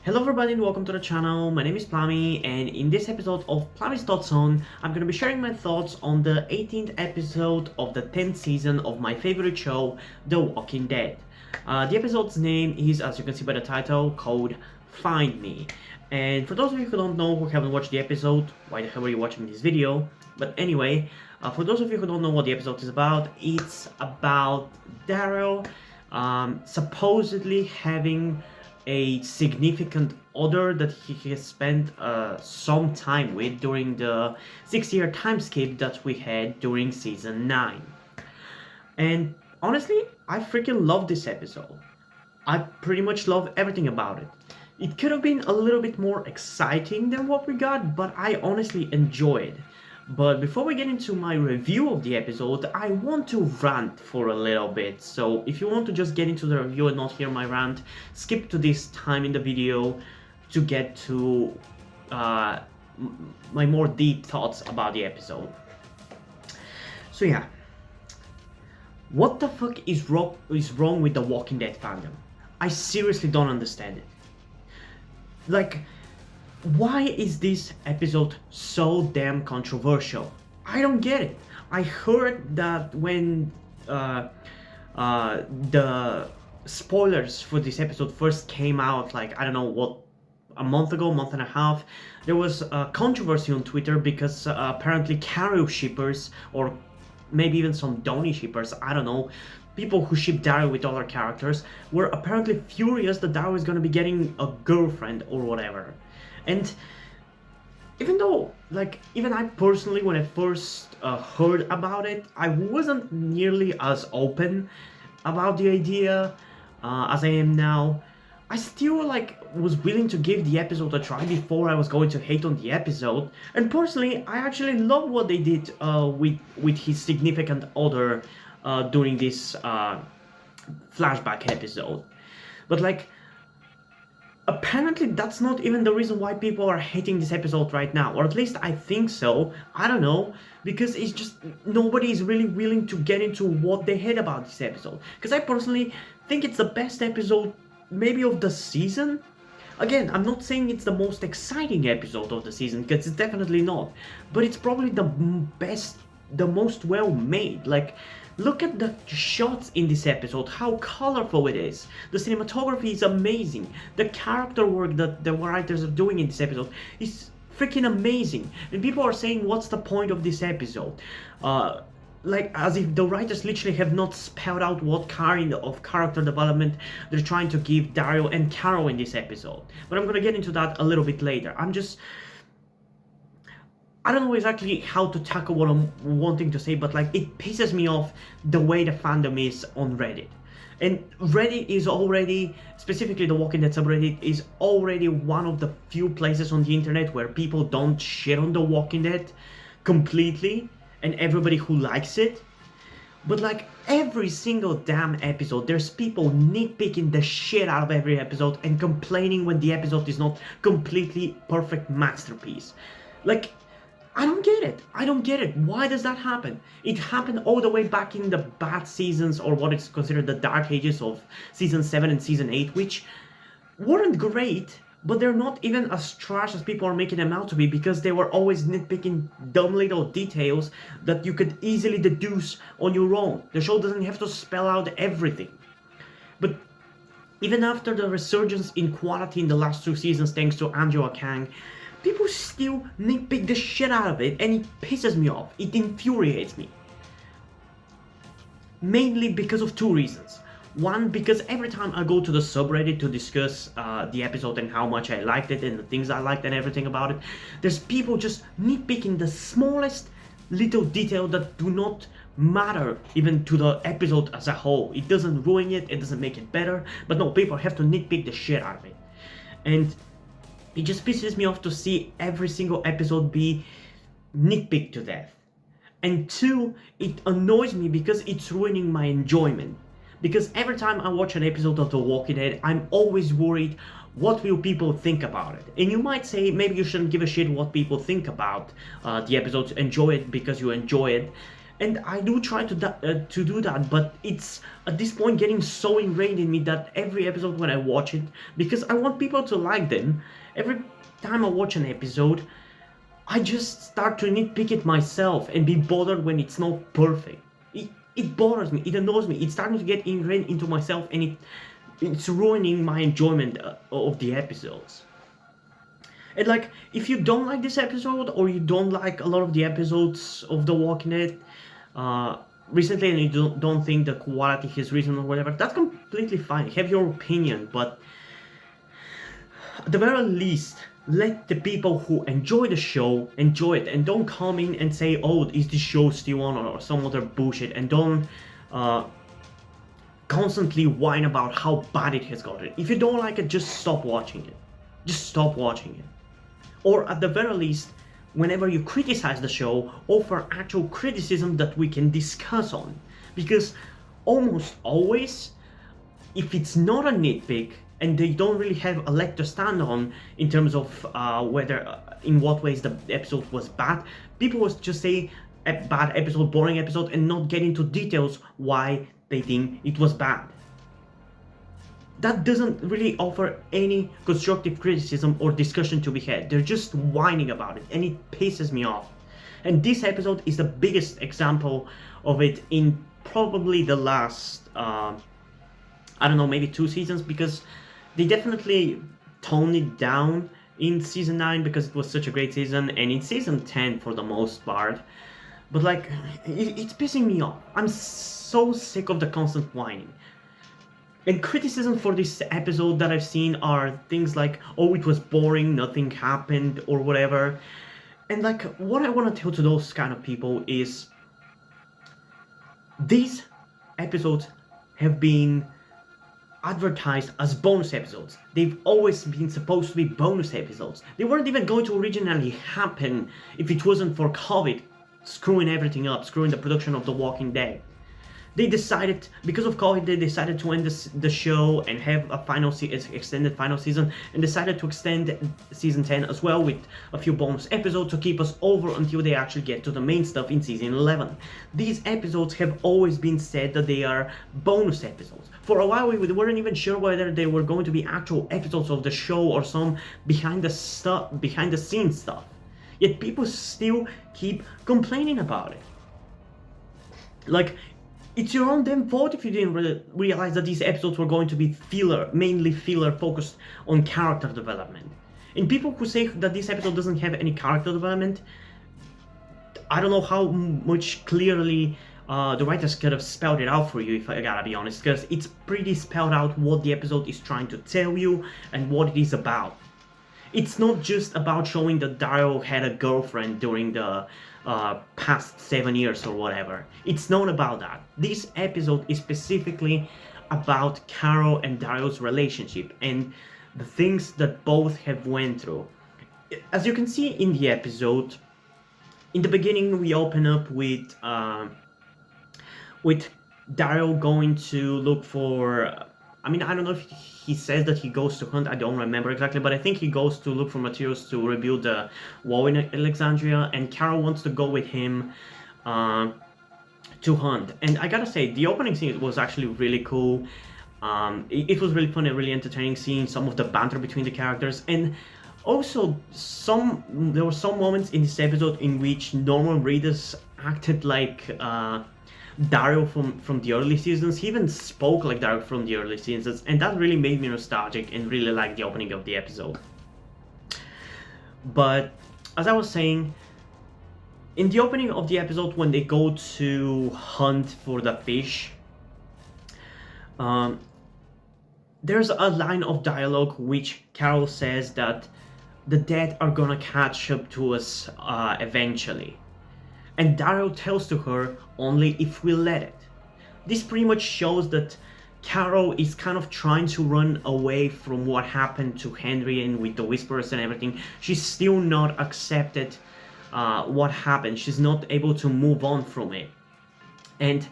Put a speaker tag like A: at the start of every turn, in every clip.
A: Hello everybody and welcome to the channel. My name is Plami, and in this episode of Plami's Thoughts On, I'm going to be sharing my thoughts on the 18th episode of the 10th season of my favorite show, The Walking Dead. The episode's name is, as you can see by the title, called Find Me. And for those of you who don't know, who haven't watched the episode, why the hell are you watching this video? But anyway, for those of you who don't know what the episode is about, it's about Daryl supposedly having a significant other that he has spent some time with during the 6-year time skip that we had during season 9. And honestly, I freaking love this episode. I pretty much love everything about it. It could have been a little bit more exciting than what we got, but I honestly enjoyed it. But before we get into my review of the episode, I want to rant for a little bit. So if you want to just get into the review and not hear my rant, skip to this time in the video to get to my more deep thoughts about the episode. So yeah, what the fuck is wrong with the Walking Dead fandom? I seriously don't understand it. Like, why is this episode so damn controversial? I don't get it. I heard that when the spoilers for this episode first came out, like, I don't know what, a month ago, month and a half, there was a controversy on Twitter because apparently Carol shippers, or maybe even some Donnie shippers, I don't know, people who ship Daryl with other characters, were apparently furious that Daryl is gonna be getting a girlfriend or whatever. And even though, like, even I personally, when I first heard about it, I wasn't nearly as open about the idea as I am now. I still, like, was willing to give the episode a try before I was going to hate on the episode. And personally, I actually love what they did with his significant other during this flashback episode. But, like, apparently that's not even the reason why people are hating this episode right now, or at least I think so. I don't know, because it's just nobody is really willing to get into what they hate about this episode. Because I personally think it's the best episode maybe of the season. Again, I'm not saying it's the most exciting episode of the season, because it's definitely not, but it's probably the best, the most well made. Like, look at the shots in this episode, how colorful it is. The cinematography is amazing. The character work that the writers are doing in this episode is freaking amazing. And people are saying, what's the point of this episode? Like, as if the writers literally have not spelled out what kind of character development they're trying to give Daryl and Carol in this episode. But I'm gonna get into that a little bit later. I don't know exactly how to tackle what I'm wanting to say, but, like, it pisses me off the way the fandom is on Reddit. And Reddit is already, specifically the Walking Dead subreddit, is already one of the few places on the internet where people don't shit on the Walking Dead completely, and everybody who likes it. But, like, every single damn episode, there's people nitpicking the shit out of every episode and complaining when the episode is not completely perfect masterpiece. Like, I don't get it. I don't get it. Why does that happen? It happened all the way back in the bad seasons, or what is considered the dark ages of season 7 and season 8, which weren't great, but they're not even as trash as people are making them out to be, because they were always nitpicking dumb little details that you could easily deduce on your own. The show doesn't have to spell out everything. But even after the resurgence in quality in the last 2 seasons thanks to Angela Kang, people still nitpick the shit out of it, and it pisses me off. It infuriates me. Mainly because of 2 reasons. One, because every time I go to the subreddit to discuss the episode and how much I liked it and the things I liked and everything about it, there's people just nitpicking the smallest little detail that do not matter even to the episode as a whole. It doesn't ruin it, it doesn't make it better, but no, people have to nitpick the shit out of it. And it just pisses me off to see every single episode be nitpicked to death. And 2, it annoys me because it's ruining my enjoyment. Because every time I watch an episode of The Walking Dead, I'm always worried, what will people think about it? And you might say, maybe you shouldn't give a shit what people think about the episodes, enjoy it because you enjoy it. And I do try to do that, but it's at this point getting so ingrained in me that every episode when I watch it, because I want people to like them, every time I watch an episode, I just start to nitpick it myself and be bothered when it's not perfect. It bothers me, it annoys me, it's starting to get ingrained into myself, and it's ruining my enjoyment of the episodes. And like, if you don't like this episode, or you don't like a lot of the episodes of The Walking Dead uh, recently, and you don't think the quality is reasonable or whatever, that's completely fine. Have your opinion, but at the very least, let the people who enjoy the show enjoy it, and don't come in and say, "Oh, is this show still on?" or some other bullshit, and don't uh, constantly whine about how bad it has gotten. If you don't like it, just stop watching it. Just stop watching it. Or at the very least, whenever you criticize the show, offer actual criticism that we can discuss on. Because almost always, if it's not a nitpick, and they don't really have a leg to stand on in terms of whether, in what ways the episode was bad, people will just say a bad episode, boring episode, and not get into details why they think it was bad. That doesn't really offer any constructive criticism or discussion to be had. They're just whining about it, and it pisses me off. And this episode is the biggest example of it in probably the last, I don't know, maybe 2 seasons, because they definitely toned it down in season 9 because it was such a great season, and in season 10 for the most part. But like, it's pissing me off. I'm so sick of the constant whining. And criticism for this episode that I've seen are things like, "Oh, it was boring, nothing happened," or whatever. And like, what I want to tell to those kind of people is, these episodes have been advertised as bonus episodes. They've always been supposed to be bonus episodes. They weren't even going to originally happen if it wasn't for COVID screwing everything up, screwing the production of The Walking Dead. They decided, because of COVID, they decided to end the show and have a extended final season, and decided to extend season 10 as well with a few bonus episodes to keep us over until they actually get to the main stuff in season 11. These episodes have always been said that they are bonus episodes. For a while, we weren't even sure whether they were going to be actual episodes of the show or some behind the scenes stuff. Yet people still keep complaining about it. Like, it's your own damn fault if you didn't realize that these episodes were going to be mainly filler, focused on character development. And people who say that this episode doesn't have any character development, I don't know how much clearly the writers could have spelled it out for you, if I gotta be honest, because it's pretty spelled out what the episode is trying to tell you and what it is about. It's not just about showing that Daryl had a girlfriend during the past 7 years or whatever. It's not about that. This episode is specifically about Carol and Daryl's relationship and the things that both have went through. As you can see in the episode, in the beginning we open up with Daryl going to look for, I mean, I don't know if he says that he goes to hunt, I don't remember exactly, but I think he goes to look for materials to rebuild the wall in Alexandria, and Carol wants to go with him to hunt. And I gotta say, the opening scene was actually really cool. It was really fun and really entertaining, seeing some of the banter between the characters, and also there were some moments in this episode in which normal readers acted like Daryl from the early seasons. He even spoke like Daryl from the early seasons, and that really made me nostalgic and really liked the opening of the episode. But as I was saying, in the opening of the episode, when they go to hunt for the fish, there's a line of dialogue which Carol says that the dead are gonna catch up to us eventually. And Daryl tells to her, "Only if we let it." This pretty much shows that Carol is kind of trying to run away from what happened to Henry and with the Whisperers and everything. She's still not accepted what happened. She's not able to move on from it. And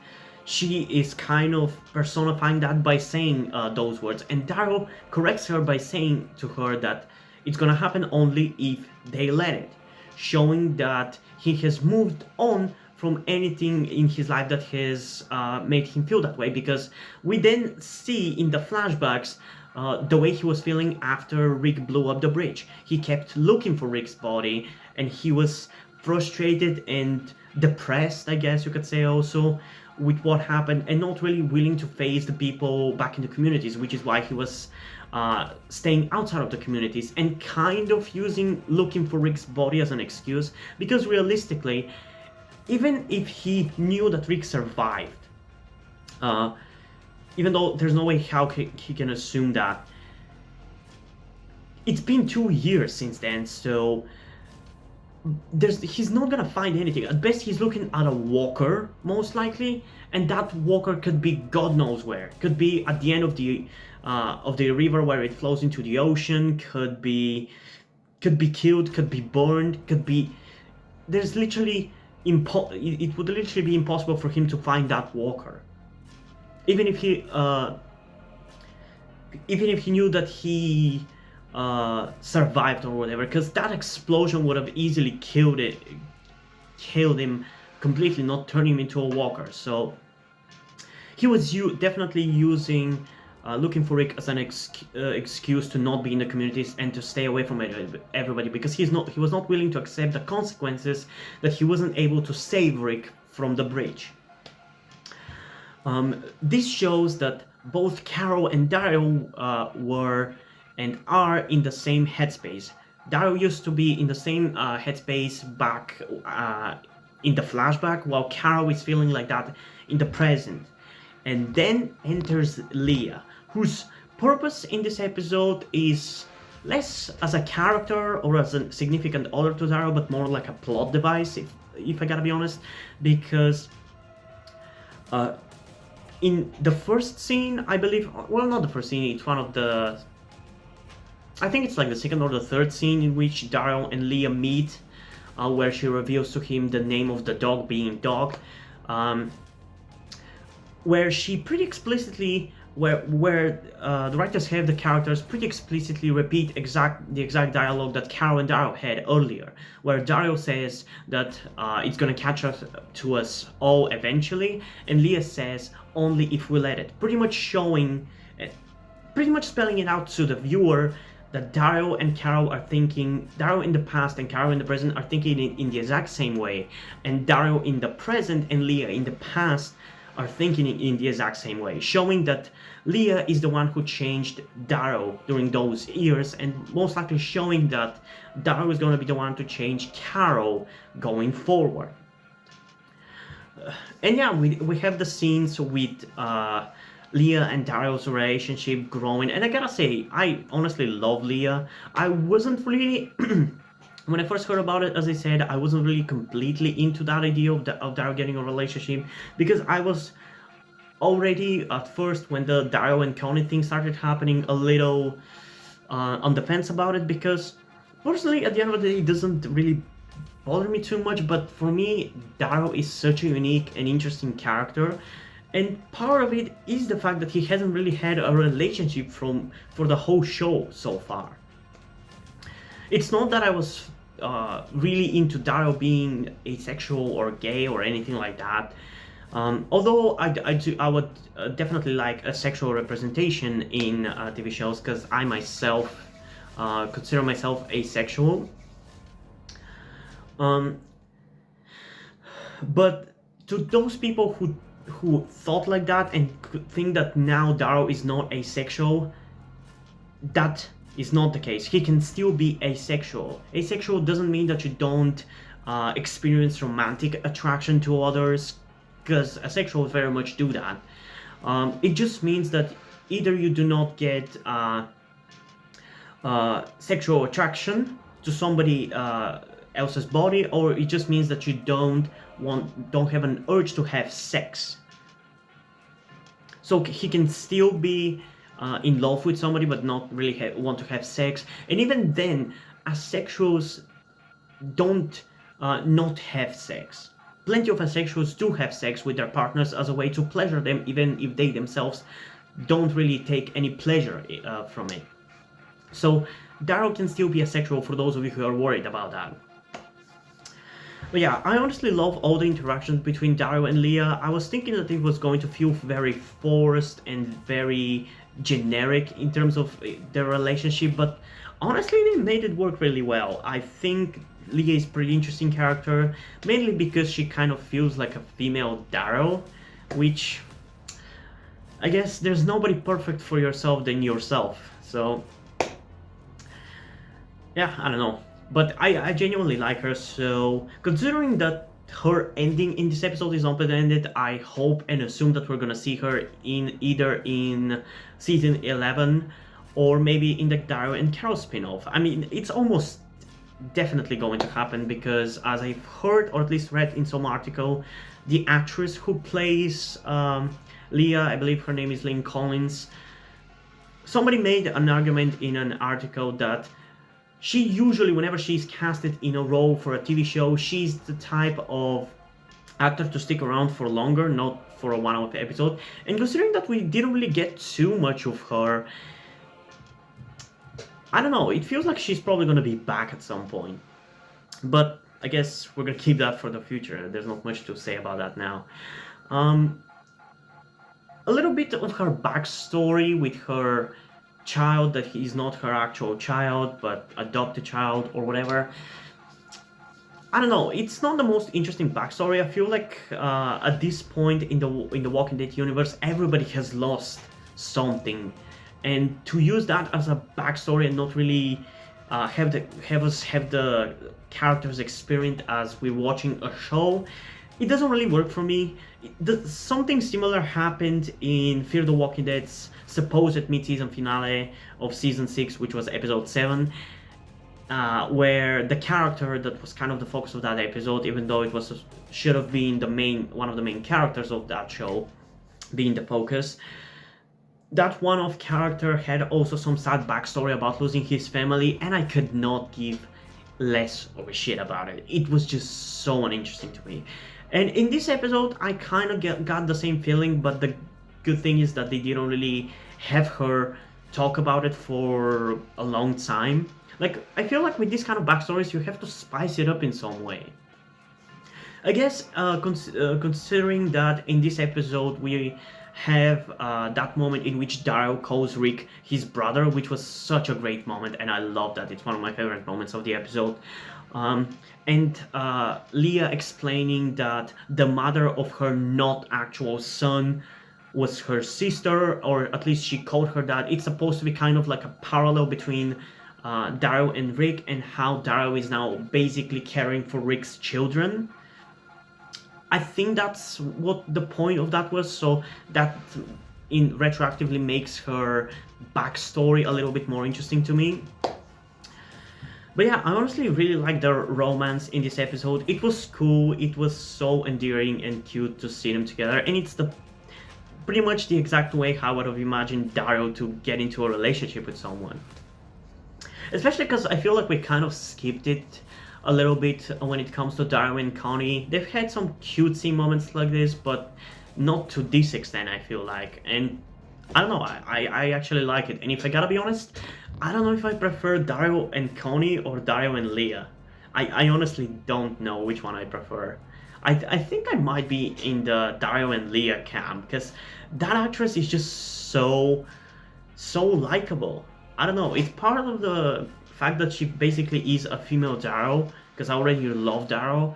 A: she is kind of personifying that by saying those words. And Daryl corrects her by saying to her that it's gonna happen only if they let it, showing that he has moved on from anything in his life that has made him feel that way, because we then see in the flashbacks the way he was feeling after Rick blew up the bridge. He kept looking for Rick's body, and he was frustrated and depressed, I guess you could say, also with what happened, and not really willing to face the people back in the communities, which is why he was staying outside of the communities and kind of using looking for Rick's body as an excuse, because realistically, even if he knew that Rick survived, even though there's no way how he can assume that, it's been 2 years since then, so he's not gonna find anything. At best, he's looking at a walker, most likely, and that walker could be God knows where. Could be at the end of the river where it flows into the ocean. Could be killed. Could be burned. Could be. There's literally it would literally be impossible for him to find that walker. Even if he knew that he survived or whatever, because that explosion would have easily killed him completely, not turning him into a walker. So he was definitely using looking for Rick as an excuse to not be in the communities and to stay away from everybody, because he was not willing to accept the consequences that he wasn't able to save Rick from the bridge. This shows that both Carol and Daryl were and are in the same headspace. Daryl used to be in the same headspace back in the flashback, while Carol is feeling like that in the present. And then enters Leah, whose purpose in this episode is less as a character or as a significant other to Daryl, but more like a plot device, if I gotta be honest, because in the first scene, I believe, well, not the first scene, it's one of the, I think it's like the second or the third scene in which Daryl and Leah meet, where she reveals to him the name of the dog being Dog, where she pretty explicitly, where the writers have the characters pretty explicitly repeat the exact dialogue that Carol and Daryl had earlier, where Daryl says that it's gonna catch us to us all eventually, and Leah says only if we let it, pretty much spelling it out to the viewer that Daryl and Carol are thinking, Daryl in the past and Carol in the present are thinking in the exact same way, and Daryl in the present and Leah in the past are thinking in the exact same way, showing that Leah is the one who changed Daryl during those years, and most likely showing that Daryl is going to be the one to change Carol going forward. And yeah, we have the scenes with Leah and Daryl's relationship growing, and I gotta say, I honestly love Leah. I wasn't really when I first heard about it, as I said, I wasn't really completely into that idea of Daryl getting a relationship, because I was already at first, when the Daryl and Connie thing started happening, a little on the fence about it, because personally at the end of the day it doesn't really bother me too much, but for me Daryl is such a unique and interesting character. And part of it is the fact that he hasn't really had a relationship for the whole show so far. It's not that I was really into Daryl being asexual or gay or anything like that. Although I would definitely like a sexual representation in TV shows, because I myself consider myself asexual. But to those people who thought like that and think that now Daryl is not asexual, that is not the case. He can still be asexual. Asexual doesn't mean that you don't experience romantic attraction to others, because asexuals very much do that. It just means that either you do not get sexual attraction to somebody else's body, or it just means that you don't have an urge to have sex. So he can still be in love with somebody but not really want to have sex, and even then asexuals don't not have sex. Plenty of asexuals do have sex with their partners as a way to pleasure them, even if they themselves don't really take any pleasure from it. So Daryl can still be asexual, for those of you who are worried about that. But yeah, I honestly love all the interactions between Dario and Leah. I was thinking that it was going to feel very forced and very generic in terms of their relationship, but honestly, they made it work really well. I think Leah is a pretty interesting character, mainly because she kind of feels like a female Dario, which I guess there's nobody perfect for yourself than yourself. So yeah, I don't know. But I genuinely like her, so considering that her ending in this episode is open-ended, I hope and assume that we're gonna see her in either in season 11 or maybe in the Dario and Carol spin-off. I mean, it's almost definitely going to happen because, as I've heard or at least read in some article, the actress who plays Leah, I believe her name is Lynn Collins, somebody made an argument in an article that she usually, whenever she's casted in a role for a TV show, she's the type of actor to stick around for longer, not for a one-off episode. And considering that we didn't really get too much of her, I don't know, it feels like she's probably gonna be back at some point. But I guess we're gonna keep that for the future. There's not much to say about that now. A little bit of her backstory with her child, that he's not her actual child but adopted child or whatever. I don't know, it's not the most interesting backstory. I feel like at this point in the Walking Dead universe, everybody has lost something, and to use that as a backstory and not really have us have the characters experience as we're watching a show, it doesn't really work for me. Something similar happened in Fear the Walking Dead's supposed mid-season finale of season 6, which was episode 7, where the character that was kind of the focus of that episode, even though it was should have been one of the main characters of that show, being the focus, that one-off character had also some sad backstory about losing his family, and I could not give less of a shit about it. It was just so uninteresting to me. And in this episode, I kind of got the same feeling, but the good thing is that they didn't really have her talk about it for a long time. Like, I feel like with these kind of backstories, you have to spice it up in some way. I guess, considering that in this episode we have that moment in which Daryl calls Rick his brother, which was such a great moment, and I love that. It's one of my favorite moments of the episode. And Leah explaining that the mother of her not actual son was her sister, or at least she called her that. It's supposed to be kind of like a parallel between Daryl and Rick, and how Daryl is now basically caring for Rick's children. I think that's what the point of that was, so that in retroactively makes her backstory a little bit more interesting to me. But yeah, I honestly really like their romance in this episode. It was cool, it was so endearing and cute to see them together, and it's pretty much the exact way how I would have imagined Daryl to get into a relationship with someone. Especially because I feel like we kind of skipped it a little bit when it comes to Daryl and Connie. They've had some cutesy moments like this, but not to this extent, I feel like. And I don't know, I actually like it. And if I gotta be honest, I don't know if I prefer Daryl and Connie or Daryl and Leah. I honestly don't know which one I prefer. I think I might be in the Daryl and Leah camp, because that actress is just so likable. I don't know, it's part of the fact that she basically is a female Daryl, because I already love Daryl,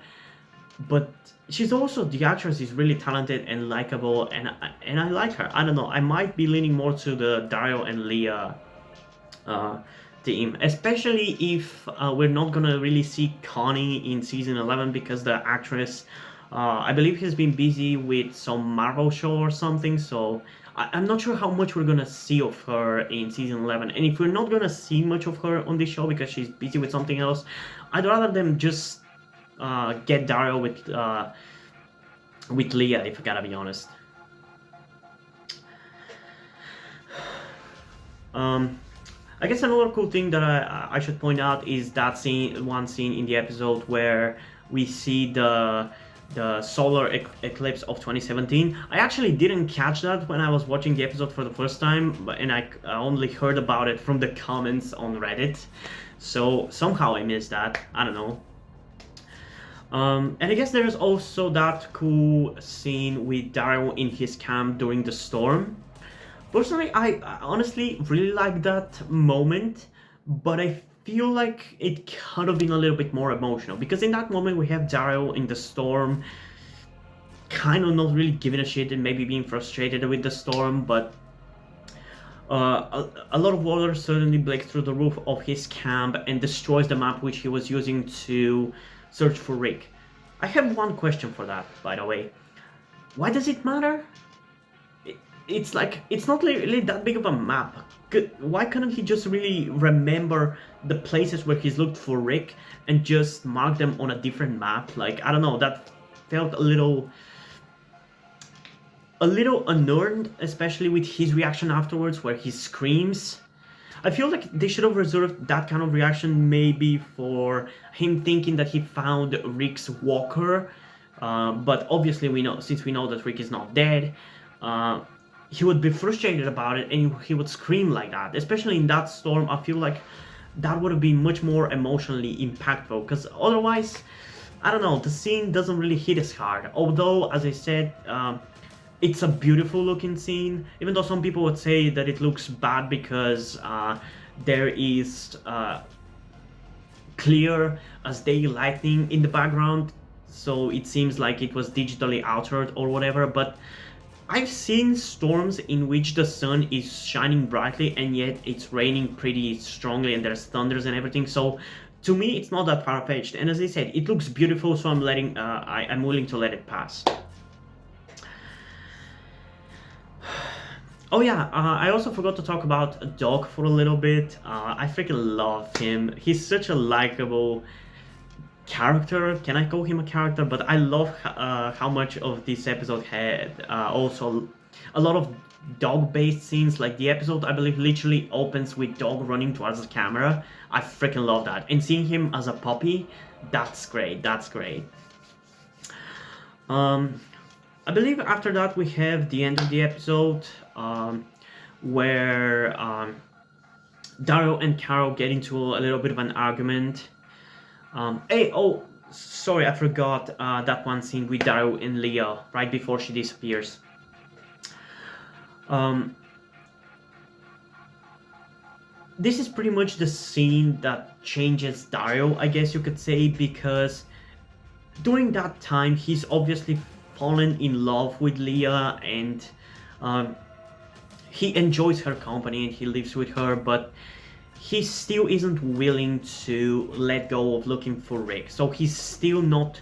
A: but she's also, the actress is really talented and likable, and I like her. I don't know, I might be leaning more to the Daryl and Leah team, especially if we're not gonna really see Connie in season 11, because the actress, I believe, has been busy with some Marvel show or something, so I'm not sure how much we're gonna see of her in season 11. And if we're not gonna see much of her on this show because she's busy with something else, I'd rather them just get Daryl with Leah, if I gotta be honest. I guess another cool thing that I should point out is that one scene in the episode where we see the solar eclipse of 2017. I actually didn't catch that when I was watching the episode for the first time, and I only heard about it from the comments on Reddit. So somehow I missed that. I don't know. And I guess there's also that cool scene with Daryl in his camp during the storm. Personally, I honestly really like that moment, but I feel like it could have been a little bit more emotional because in that moment we have Daryl in the storm, kind of not really giving a shit and maybe being frustrated with the storm, but a lot of water suddenly breaks through the roof of his camp and destroys the map which he was using to search for Rick. I have one question for that, by the way. Why does it matter? It's like, it's not really that big of a map. Why couldn't he just really remember the places where he's looked for Rick and just mark them on a different map? Like, I don't know, that felt a little unearned, especially with his reaction afterwards where he screams. I feel like they should have reserved that kind of reaction maybe for him thinking that he found Rick's walker. But obviously we know, since we know that Rick is not dead, he would be frustrated about it and he would scream like that. Especially in that storm, I feel like that would have been much more emotionally impactful, because otherwise, I don't know, the scene doesn't really hit as hard. Although, as I said, it's a beautiful looking scene, even though some people would say that it looks bad because there is clear as day lighting in the background, so it seems like it was digitally altered or whatever. But I've seen storms in which the sun is shining brightly and yet it's raining pretty strongly and there's thunders and everything, so to me it's not that far-fetched. And as I said, it looks beautiful, so I'm willing to let it pass. Oh yeah, I also forgot to talk about Doc for a little bit. I freaking love him. He's such a likable character. Can I call him a character? But I love how much of this episode had also a lot of dog-based scenes. Like the episode, I believe, literally opens with Dog running towards the camera. I freaking love that. And seeing him as a puppy, that's great. That's great. I believe after that we have the end of the episode, where Daryl and Carol get into a little bit of an argument. Oh, sorry, I forgot that one scene with Daryl and Leah right before she disappears. This is pretty much the scene that changes Daryl, I guess you could say, because during that time he's obviously fallen in love with Leah and he enjoys her company and he lives with her, but he still isn't willing to let go of looking for Rick. So he's still not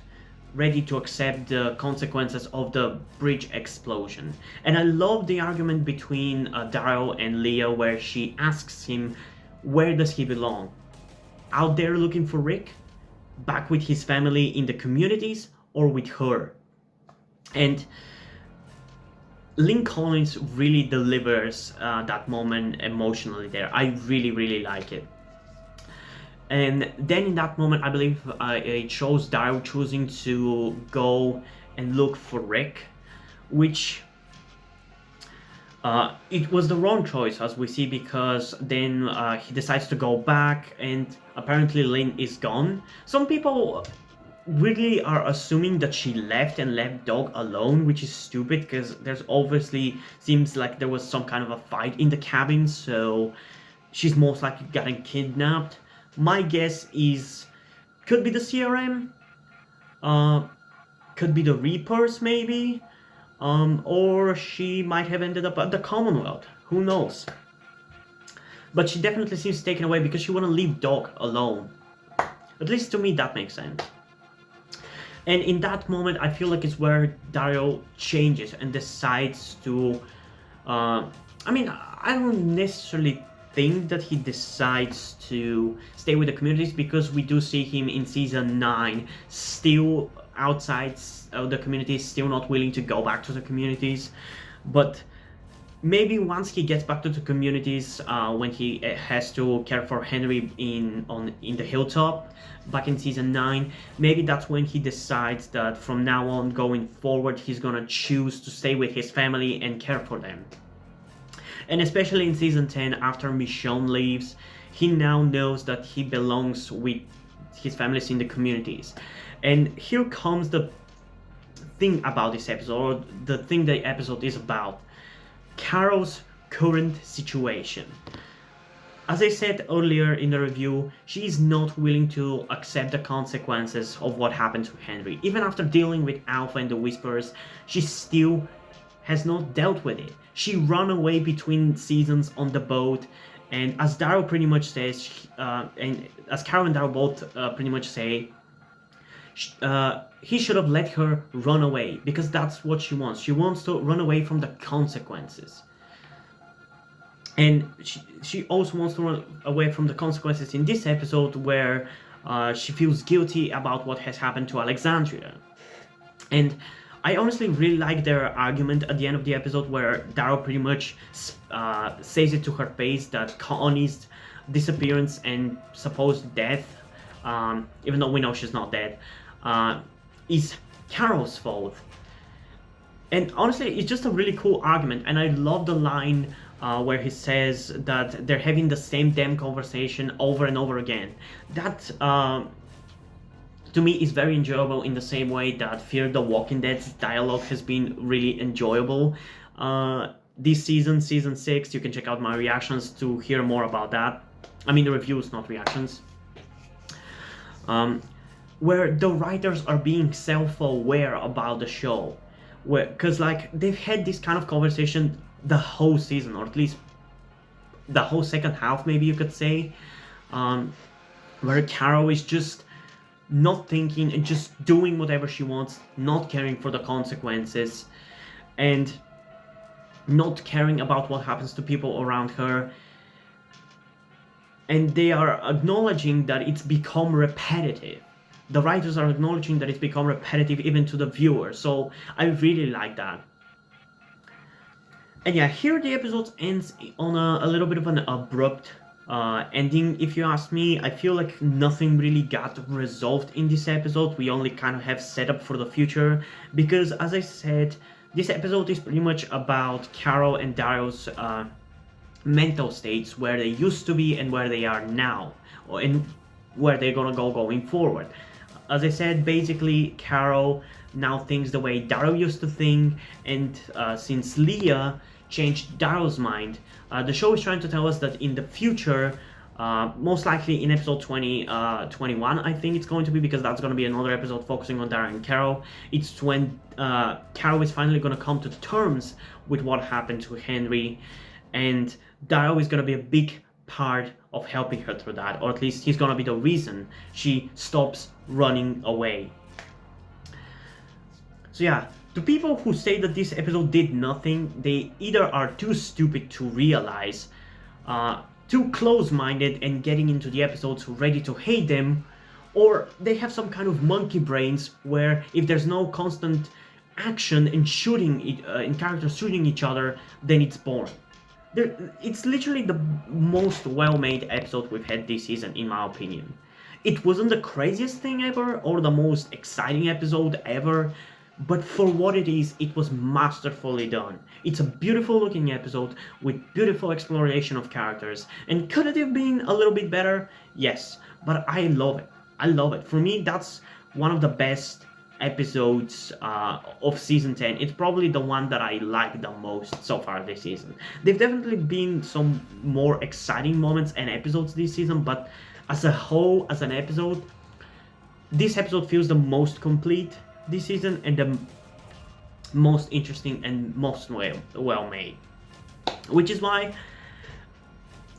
A: ready to accept the consequences of the bridge explosion. And I love the argument between Daryl and Leah where she asks him, where does he belong? Out there looking for Rick? Back with his family in the communities, or with her? And Lynn Collins really delivers that moment emotionally there. I really, really like it. And then in that moment, I believe it shows Daryl choosing to go and look for Rick, which it was the wrong choice, as we see, because then he decides to go back and apparently Lynn is gone. Some people really are assuming that she left and left Dog alone, which is stupid because there's obviously seems like there was some kind of a fight in the cabin, so she's most likely getting kidnapped. My guess is could be the CRM, could be the Reapers maybe, or she might have ended up at the Commonwealth. Who knows? But she definitely seems taken away because she wouldn't leave Dog alone. At least to me that makes sense. And in that moment, I feel like it's where Daryl changes and decides to... I mean, I don't necessarily think that he decides to stay with the communities, because we do see him in season 9 still outside the communities, still not willing to go back to the communities. But maybe once he gets back to the communities, when he has to care for Henry in the hilltop back in season 9, maybe that's when he decides that from now on going forward he's gonna choose to stay with his family and care for them. And especially in season 10, after Michonne leaves, he now knows that he belongs with his families in the communities. And here comes the thing about this episode, or the thing the episode is about: Carol's current situation. As I said earlier in the review, she is not willing to accept the consequences of what happened to Henry. Even after dealing with Alpha and the Whisperers, she still has not dealt with it. She ran away between seasons on the boat, and as Daryl pretty much says, and as Carol and Daryl both pretty much say, he should have let her run away, because that's what she wants. She wants to run away from the consequences. And she also wants to run away from the consequences in this episode, where she feels guilty about what has happened to Alexandria. And I honestly really like their argument at the end of the episode, where Daryl pretty much says it to her face that Connie's disappearance and supposed death, even though we know she's not dead, is Carol's fault. And honestly, it's just a really cool argument, and I love the line where he says that they're having the same damn conversation over and over again. That, to me, is very enjoyable, in the same way that Fear the Walking Dead's dialogue has been really enjoyable. This season, season 6, you can check out my reactions to hear more about that. I mean, the reviews, not reactions. Where the writers are being self-aware about the show. Because, like, they've had this kind of conversation the whole season, or at least the whole second half, maybe you could say, where Carol is just not thinking and just doing whatever she wants, not caring for the consequences, and not caring about what happens to people around her. And they are acknowledging that it's become repetitive. The writers are acknowledging that it's become repetitive even to the viewer, so I really like that. And yeah, here the episode ends on a little bit of an abrupt ending, if you ask me. I feel like nothing really got resolved in this episode. We only kind of have setup for the future, because, as I said, this episode is pretty much about Carol and Daryl's mental states, where they used to be and where they are now, and where they're gonna go going forward. As I said, basically, Carol now thinks the way Daryl used to think, and since Leah changed Daryl's mind, the show is trying to tell us that in the future, most likely in episode 21, I think it's going to be, because that's going to be another episode focusing on Daryl and Carol, it's when Carol is finally going to come to terms with what happened to Henry, and Daryl is going to be a big part of helping her through that, or at least he's going to be the reason she stops running away. So yeah, to people who say that this episode did nothing, they either are too stupid to realize, too close-minded and getting into the episodes ready to hate them, or they have some kind of monkey brains where if there's no constant action and shooting, and characters shooting each other, then it's boring. It's literally the most well-made episode we've had this season, in my opinion. It wasn't the craziest thing ever, or the most exciting episode ever, but for what it is, it was masterfully done. It's a beautiful looking episode with beautiful exploration of characters. And could it have been a little bit better? Yes, but I love it. I love it. For me, that's one of the best episodes of season 10. It's probably the one that I like the most so far this season. There've definitely been some more exciting moments and episodes this season, but as a whole, as an episode, this episode feels the most complete this season, and the most interesting and most well made. Which is why,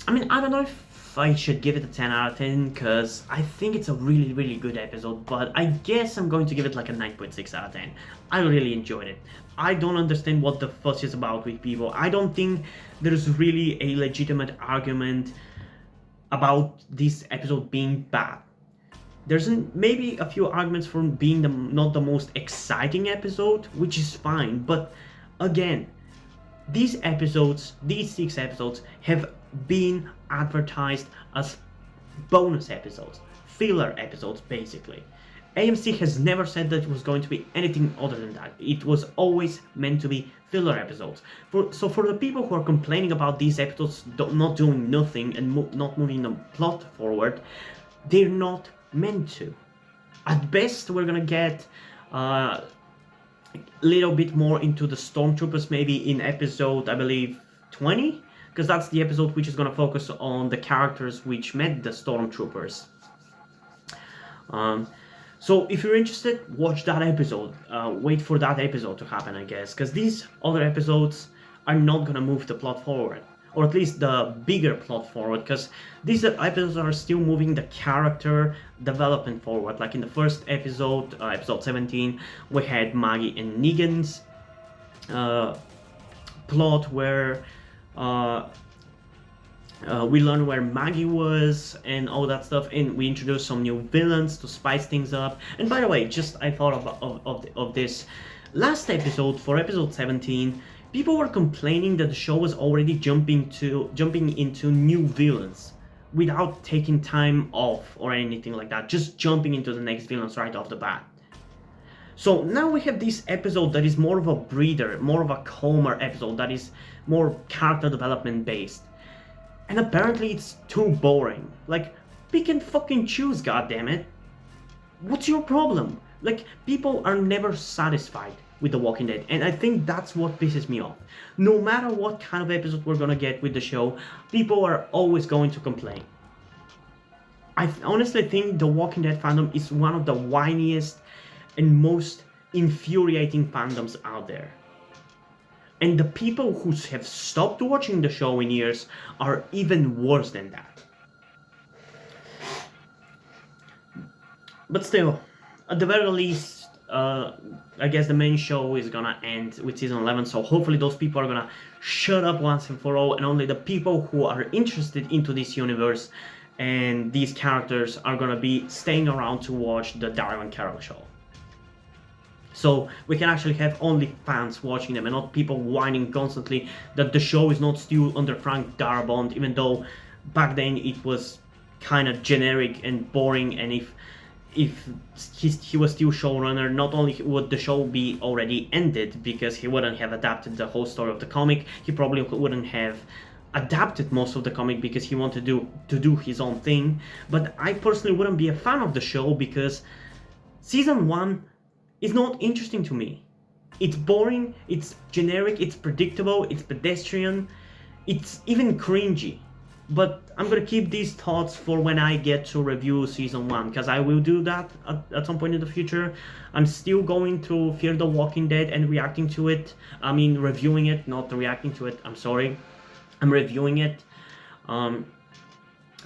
A: I mean, I don't know if I should give it a 10 out of 10, because I think it's a really, really good episode, but I guess I'm going to give it like a 9.6 out of 10. I really enjoyed it. I don't understand what the fuss is about with people. I don't think there's really a legitimate argument about this episode being bad. There's maybe a few arguments for being not the most exciting episode, which is fine, but again, these 6 episodes have been advertised as bonus episodes, filler episodes basically. AMC has never said that it was going to be anything other than that. It was always meant to be filler episodes. So for the people who are complaining about these episodes not doing nothing and not moving the plot forward, they're not meant to. At best, we're gonna get a little bit more into the stormtroopers, maybe in episode, I believe, 20, because that's the episode which is gonna focus on the characters which met the stormtroopers. So if you're interested, watch that episode. Wait for that episode to happen, I guess, because these other episodes are not gonna move the plot forward, or at least the bigger plot forward, because these episodes are still moving the character development forward. Like in the first episode, episode 17, we had Maggie and Negan's plot where we learned where Maggie was and all that stuff, and we introduced some new villains to spice things up. And by the way, just I thought of this last episode, for episode 17, people were complaining that the show was already jumping into new villains without taking time off or anything like that, just jumping into the next villains right off the bat. So now we have this episode that is more of a breather, more of a calmer episode that is more character development based. And apparently it's too boring. Like, pick and fucking choose, goddammit. What's your problem? Like, people are never satisfied with The Walking Dead, and I think that's what pisses me off. No matter what kind of episode we're gonna get with the show, people are always going to complain. I honestly think The Walking Dead fandom is one of the whiniest and most infuriating fandoms out there. And the people who have stopped watching the show in years are even worse than that. But still, at the very least, I guess the main show is gonna end with season 11, so hopefully those people are gonna shut up once and for all, and only the people who are interested into this universe and these characters are gonna be staying around to watch the Daryl and Carol show. So we can actually have only fans watching them and not people whining constantly that the show is not still under Frank Darabont, even though back then it was kind of generic and boring, and if he was still showrunner, not only would the show be already ended because he wouldn't have adapted the whole story of the comic, he probably wouldn't have adapted most of the comic because he wanted to do his own thing. But I personally wouldn't be a fan of the show because season 1 is not interesting to me. It's boring, it's generic, it's predictable, it's pedestrian, it's even cringy. But I'm gonna keep these thoughts for when I get to review season 1, because I will do that at some point in the future. I'm still going to Fear the Walking Dead and reacting to it. I mean, reviewing it, not reacting to it, I'm sorry. I'm reviewing it.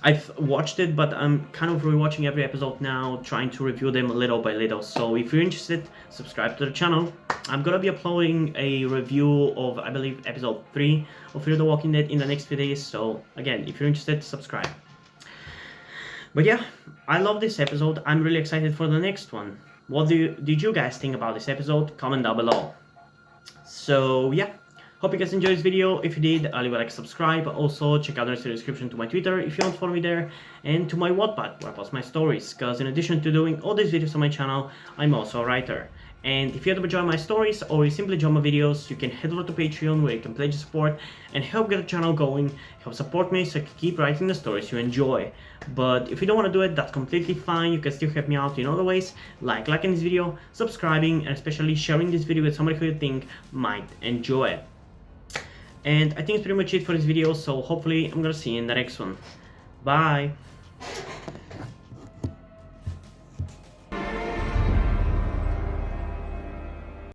A: I've watched it, but I'm kind of rewatching every episode now, trying to review them little by little. So if you're interested, subscribe to the channel. I'm gonna be uploading a review of, I believe, episode 3 of Fear the Walking Dead in the next few days. So again, if you're interested, subscribe. But yeah, I love this episode. I'm really excited for the next one. What did you guys think about this episode? Comment down below. So yeah. Hope you guys enjoyed this video. If you did, leave a like, subscribe. Also, check out the description to my Twitter if you want to follow me there, and to my Wattpad where I post my stories. Because in addition to doing all these videos on my channel, I'm also a writer. And if you want to enjoy my stories or you simply enjoy my videos, you can head over to Patreon where you can pledge support and help get the channel going, help support me so I can keep writing the stories you enjoy. But if you don't want to do it, that's completely fine. You can still help me out in other ways, like liking this video, subscribing, and especially sharing this video with somebody who you think might enjoy it. And I think it's pretty much it for this video, so hopefully I'm gonna see you in the next one. Bye!